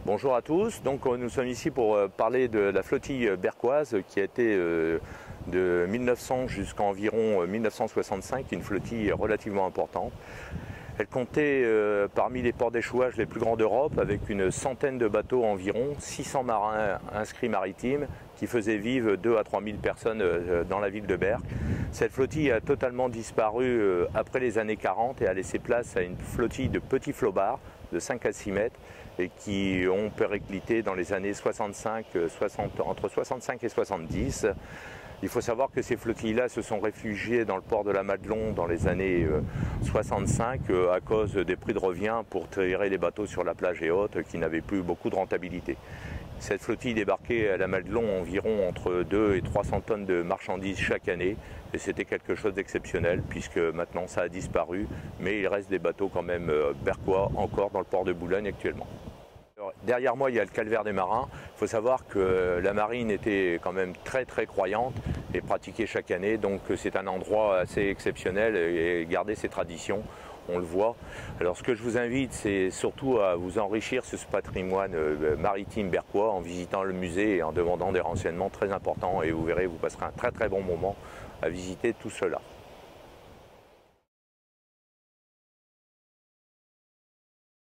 Bonjour à tous, donc nous sommes ici pour parler de la flottille berquoise qui a été de 1900 jusqu'à environ 1965, une flottille relativement importante. Elle comptait parmi les ports d'échouage les plus grands d'Europe avec une centaine de bateaux environ, 600 marins inscrits maritimes qui faisaient vivre 2 à 3 000 personnes dans la ville de Berck. Cette flottille a totalement disparu après les années 40 et a laissé place à une flottille de petits flobards de 5 à 6 mètres et qui ont périclité dans les années 65, entre 65 et 70. Il faut savoir que ces flottilles-là se sont réfugiées dans le port de la Madelon dans les années 65 à cause des prix de revient pour tirer les bateaux sur la plage et autres qui n'avaient plus beaucoup de rentabilité. Cette flottille débarquait à la Madelon environ entre 2 et 300 tonnes de marchandises chaque année et c'était quelque chose d'exceptionnel puisque maintenant ça a disparu, mais il reste des bateaux quand même berquois encore dans le port de Boulogne actuellement. Alors, derrière moi il y a le calvaire des marins. Il faut savoir que la marine était quand même très croyante et pratiquée chaque année, donc c'est un endroit assez exceptionnel et garder ses traditions. On le voit. Alors ce que je vous invite, c'est surtout à vous enrichir sur ce patrimoine maritime berquois en visitant le musée et en demandant des renseignements très importants et vous verrez, vous passerez un très bon moment à visiter tout cela.